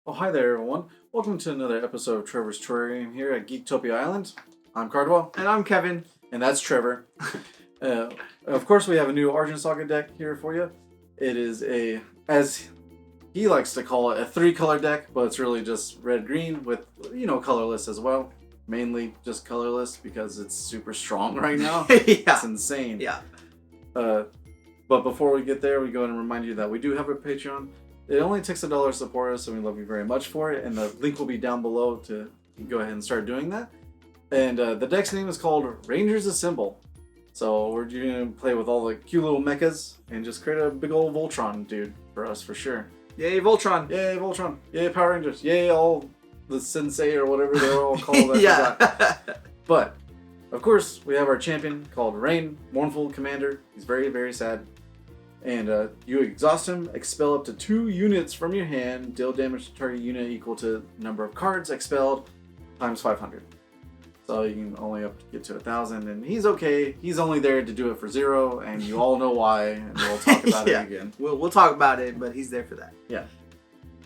Oh, hi there, everyone. Welcome to another episode of Trevor's Terrarium here at Geektopia Island. I'm Cardwell. And I'm Kevin. And that's Trevor. Of course, we have a new Argent Saga deck here for you. It is as he likes to call it, a 3-color deck, but it's really just red-green with, colorless as well. Mainly just colorless because it's super strong right now. Yeah. It's insane. Yeah. But before we get there, we go and remind you that we do have a Patreon. It only takes $1 to support us, so we love you very much for it. And the link will be down below to go ahead and start doing that. And the deck's name is called Rangers Assemble. So we're going to play with all the cute little mechas and just create a big old Voltron dude for us for sure. Yay, Voltron. Yay, Voltron. Yay, Power Rangers. Yay, all the Sensei or whatever they're all called. Yeah. But, of course, we have our champion called Raine, Mournful Commander. He's very, very sad. And you exhaust him, expel up to 2 units from your hand, deal damage to target unit equal to number of cards expelled times 500. So you can only get to 1,000, and he's okay. He's only there to do it for 0, and you all know why, and we'll talk about Yeah. it again. We'll talk about it, but he's there for that. Yeah.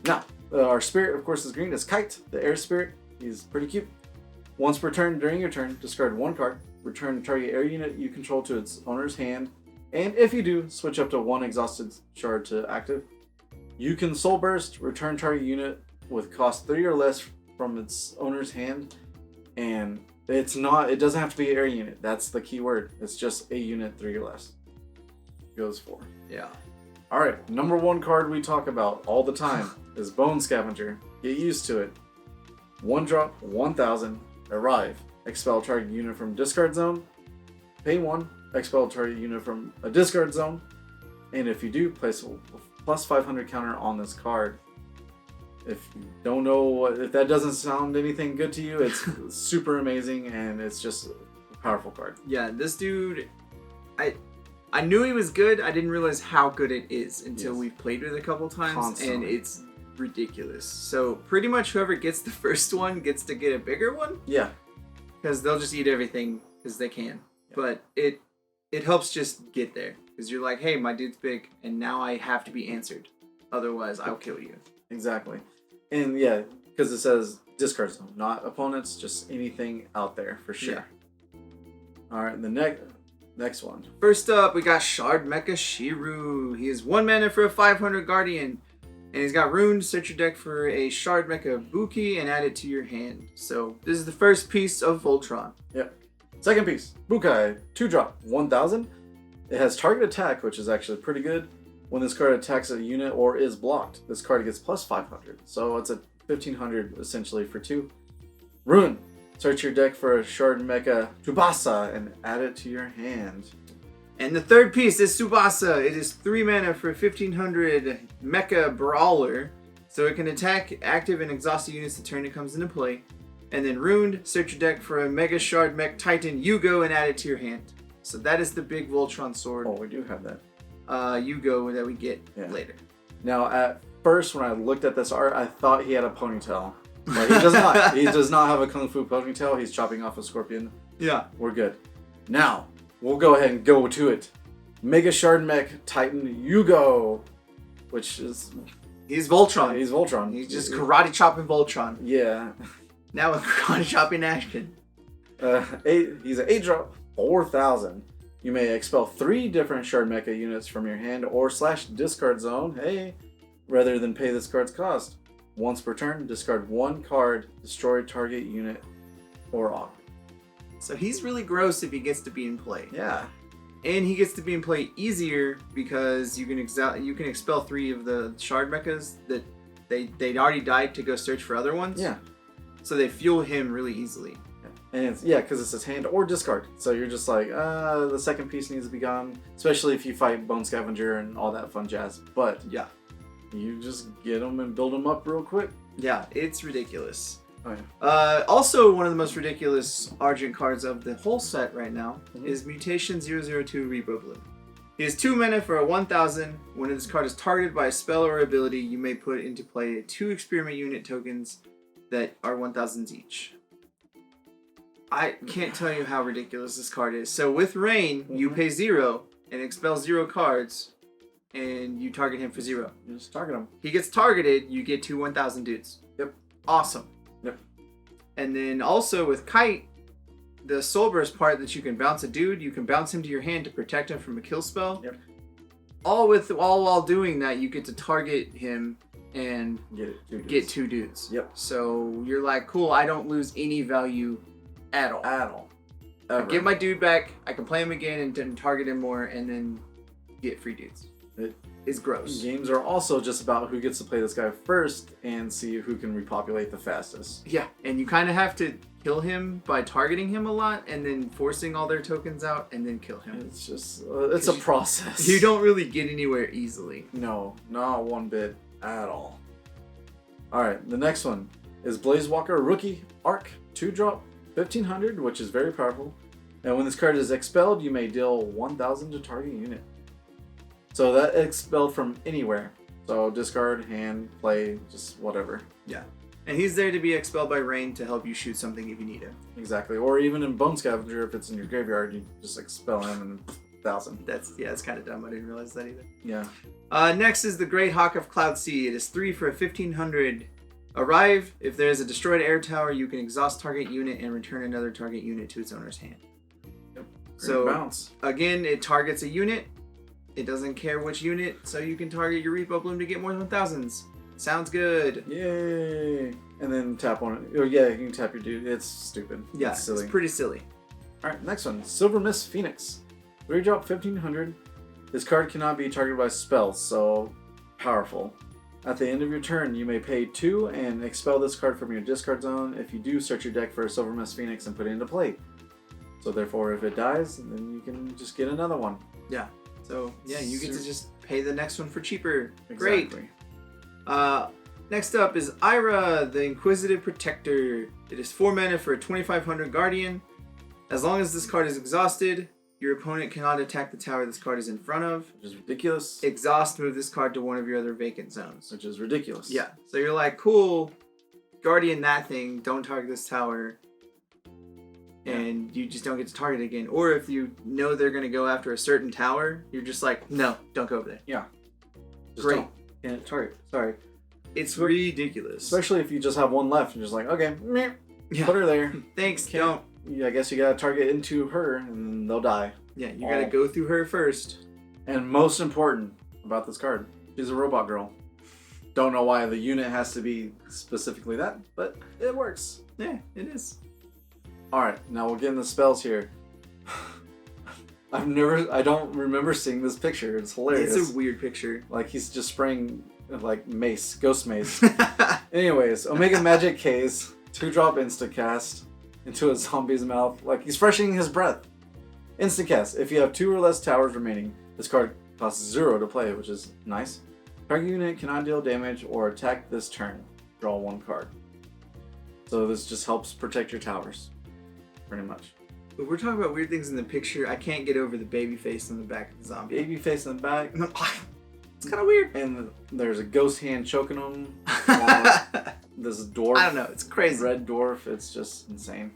Now, our spirit, of course, is green. It's Kyte, the air spirit. He's pretty cute. Once per turn during your turn, discard 1 card. Return the target air unit you control to its owner's hand. And if you do, switch up to 1 exhausted shard to active. You can soul burst, return target unit with cost 3 or less from its owner's hand. And it doesn't have to be an air unit. That's the key word. It's just a unit 3 or less. Goes 4. Yeah. Alright, number 1 card we talk about all the time is Bone Scavager. Get used to it. 1 drop, 1,000, arrive. Expel target unit from discard zone. Pay 1. Expel target unit from a discard zone, and if you do, place a plus 500 counter on this card. If you don't know if that doesn't sound anything good to you, it's super amazing, and it's just a powerful card. Yeah, this dude, I knew he was good. I didn't realize how good it is until we've played with it a couple times, Constantly. and it's ridiculous. So pretty much whoever gets the first one gets to get a bigger one. Yeah. Because they'll just eat everything because they can. Yeah. But it helps just get there. Because you're like, hey, my dude's big, and now I have to be answered. Otherwise, I'll kill you. Exactly. And yeah, because it says discard zone, not opponents, just anything out there for sure. Yeah. Alright, the next one. First up, we got Shard-Mecha Shiru. He is 1 mana for a 500 Guardian. And he's got runes. Search your deck for a Shard-Mecha Buki and add it to your hand. So this is the first piece of Voltron. Yep. Second piece, Buki, 2 drop, 1,000. It has target attack, which is actually pretty good. When this card attacks a unit or is blocked, this card gets plus 500. So it's a 1,500 essentially for 2. Rune, search your deck for a Shard-Mecha Tsubasa and add it to your hand. And the third piece is Tsubasa. It is 3 mana for 1,500 Mecha Brawler. So it can attack active and exhausted units the turn it comes into play. And then Ruined, search your deck for a Megashardmech Titan Yugo and add it to your hand. So that is the big Voltron sword. Oh, we do have that. Yugo that we get later. Now, at first, when I looked at this art, I thought he had a ponytail. But he does not. He does not have a Kung Fu ponytail. He's chopping off a scorpion. Yeah. We're good. Now, we'll go ahead and go to it. Megashardmech Titan Yugo, which is... He's Voltron. He's Voltron. He's just karate chopping Voltron. Yeah. Now with karate chopping action. He's an 8-drop, 4,000. You may expel 3 different Shard-Mecha units from your hand or / discard zone, hey, rather than pay this card's cost. Once per turn, discard 1 card, destroy target unit or augment. So he's really gross if he gets to be in play. Yeah. And he gets to be in play easier because you can expel 3 of the Shard-Mechas that they'd already died to go search for other ones. Yeah. So they fuel him really easily. And it's, because it's his hand or discard. So you're just like, the second piece needs to be gone. Especially if you fight Bone Scavenger and all that fun jazz. But yeah, you just get them and build them up real quick. Yeah, it's ridiculous. Oh, yeah. Also, one of the most ridiculous Argent cards of the whole set right now is Mutation 002 Reprobloom. He has 2 mana for a 1,000. When this card is targeted by a spell or ability, you may put into play 2 experiment unit tokens that are 1,000s each. I can't tell you how ridiculous this card is. So with Raine, you pay 0 and expel 0 cards. and you target him for 0. You just target him. He gets targeted, you get 2 1,000 dudes. Yep. Awesome. Yep. And then also with Kyte, the Soul Burst part that you can bounce a dude, you can bounce him to your hand to protect him from a kill spell. Yep. All while doing that, you get to target him and get 2 dudes. Yep. So you're like, cool, I don't lose any value at all. I Ever. get my dude back, I can play him again and then target him more and then get free dudes. It is gross. Games are also just about who gets to play this guy first and see who can repopulate the fastest. Yeah, and you kind of have to kill him by targeting him a lot and then forcing all their tokens out and then kill him. It's just, it's a process. You don't really get anywhere easily. No, not one bit at all. Alright, the next one is Blazewalker Rookie Arc 2-drop 1500, which is very powerful. And when this card is expelled, you may deal 1000 to target unit. So that expelled from anywhere. So discard, hand, play, just whatever. Yeah. And he's there to be expelled by Raine to help you shoot something if you need him. Exactly. Or even in Bone Scavenger, if it's in your graveyard, you just expel him and 1000. That's kind of dumb. I didn't realize that either. Yeah. Next is the Greathawk of Cloudsea. It is 3 for 1500. Arrive. If there is a destroyed air tower, you can exhaust target unit and return another target unit to its owner's hand. Yep. So bounce. Again, it targets a unit. It doesn't care which unit, so you can target your Reprobloom to get more 1000s. Sounds good. Yay! And then tap on it. Oh yeah, you can tap your dude. It's stupid. Yeah, it's silly. It's pretty silly. Alright, next one. Silvermist Phoenix. 3-drop 1500. This card cannot be targeted by spells, so powerful. At the end of your turn, you may pay 2 and expel this card from your discard zone. If you do, search your deck for a Silvermist Phoenix and put it into play. So therefore, if it dies, then you can just get another one. Yeah. So yeah, you get to just pay the next one for cheaper. Exactly. Great. Next up is Aira, the Inquisitive Protector. It is 4 mana for a 2500 Guardian. As long as this card is exhausted, your opponent cannot attack the tower this card is in front of. Which is ridiculous. Exhaust, move this card to one of your other vacant zones. Which is ridiculous. Yeah. So you're like, cool, Guardian that thing, don't target this tower. And you just don't get to target it again. Or if you know they're going to go after a certain tower, you're just like, no, don't go over there. Yeah. Just Great. don't. Can't target. Sorry. It's ridiculous. Especially if you just have one left. You're just like, okay, meh, Yeah. put her there. Thanks, Can't- don't. Yeah, I guess you gotta target into her and they'll die. Yeah, you gotta go through her first. And most important about this card, she's a robot girl. Don't know why the unit has to be specifically that, but it works. Yeah, it is. Alright, now we'll get in the spells here. I don't remember seeing this picture. It's hilarious. It's a weird picture. Like he's just spraying like mace, ghost mace. Anyways, Omega Magic Kaze, 2-drop insta-cast into a zombie's mouth. Like he's freshening his breath. Insta-cast. If you have 2 or less towers remaining, this card costs 0 to play, which is nice. Target unit cannot deal damage or attack this turn. Draw 1 card. So this just helps protect your towers. Pretty much. But we're talking about weird things in the picture. I can't get over the baby face on the back of the zombie. Baby face in the back. It's kind of weird. And there's a ghost hand choking him. This dwarf. I don't know. It's crazy. Red dwarf. It's just insane.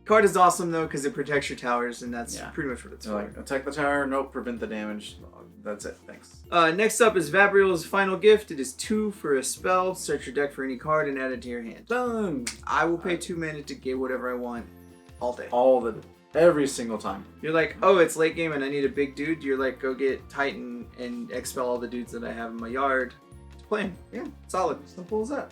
Card is awesome though because it protects your towers, and that's pretty much what it's They're for. like, attack the tower. Nope. Prevent the damage. That's it. Thanks. Next up is Vabriel's Final Gift. It is 2 for a spell. Search your deck for any card and add it to your hand. Done. I will pay 2 mana to get whatever I want all day. Every single time. You're like, oh, it's late game and I need a big dude. You're like, go get Titan and expel all the dudes that I have in my yard. Just play 'em. Yeah, solid. Simple as that.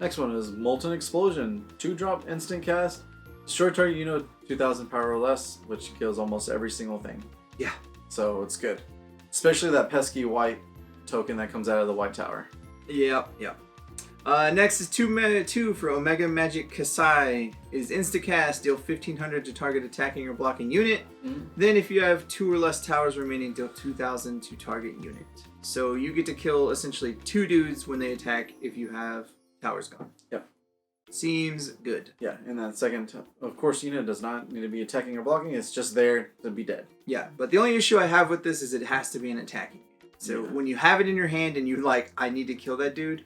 Next one is Molten Explosion. 2-drop instant cast. Short target unit 2000 power or less, which kills almost every single thing. Yeah. So it's good. Especially that pesky white token that comes out of the white tower. Yep. Next is 2 mana 2 for Omega Magic Kasai. It is insta-cast, deal 1500 to target attacking or blocking unit. Then if you have 2 or less towers remaining, deal 2000 to target unit. So you get to kill essentially 2 dudes when they attack if you have towers gone. Yep. Seems good. Yeah, and that second, of course, unit does not need to be attacking or blocking. It's just there to be dead. Yeah, but the only issue I have with this is it has to be an attacking unit. So when you have it in your hand and you're like, I need to kill that dude,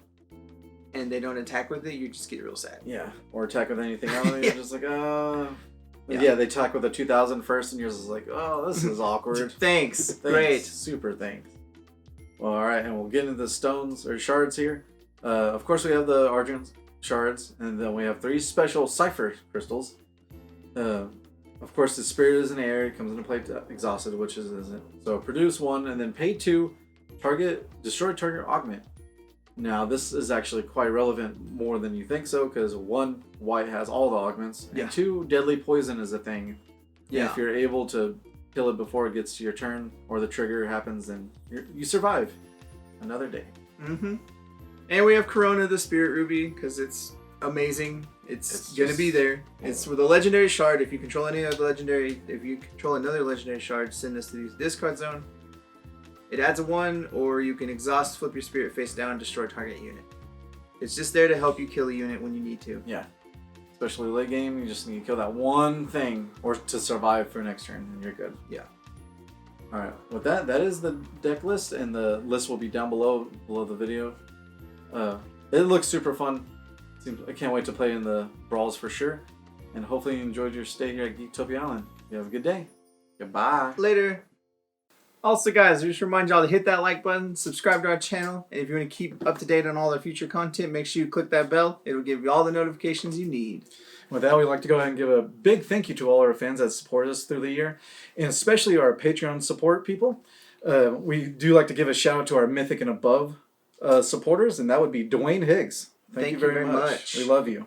and they don't attack with it, you just get real sad. Yeah, or attack with anything else. You're just like, Yeah, they attack with a 2000 first, and you're just like, oh, this is awkward. Thanks. Great. Super thanks. Well, all right, and we'll get into the stones or shards here. Of course, we have the Argent Shards, and then we have 3 special Zephyr Crystals. Of course, the Spirit is in air. It comes into play exhausted, which isn't. So produce 1, and then pay 2. Destroy target augment. Now, this is actually quite relevant more than you think so, because 1, white has all the augments, and 2, deadly poison is a thing. Yeah. And if you're able to kill it before it gets to your turn, or the trigger happens, then you survive another day. Mm-hmm. And we have Corona the Spirit Ruby, because it's amazing. It's gonna be there. It's with a legendary shard. If you control any other legendary, if you control another legendary shard, send this to the discard zone. It adds a 1, or you can exhaust, flip your spirit face down, destroy target unit. It's just there to help you kill a unit when you need to. Yeah. Especially late game, you just need to kill that one thing, or to survive for next turn, and you're good. Yeah. Alright, with that is the deck list, and the list will be down below the video. It looks super fun. I can't wait to play in the brawls for sure. And hopefully you enjoyed your stay here at Geektopia Island. You have a good day. Goodbye. Later. Also, guys, just remind y'all to hit that like button, subscribe to our channel, and if you want to keep up to date on all our future content, make sure you click that bell. It'll give you all the notifications you need. With that, we'd like to go ahead and give a big thank you to all our fans that support us through the year, and especially our Patreon support people. We do like to give a shout out to our Mythic and Above supporters, and that would be Dwayne Higgs. Thank you very much. We love you.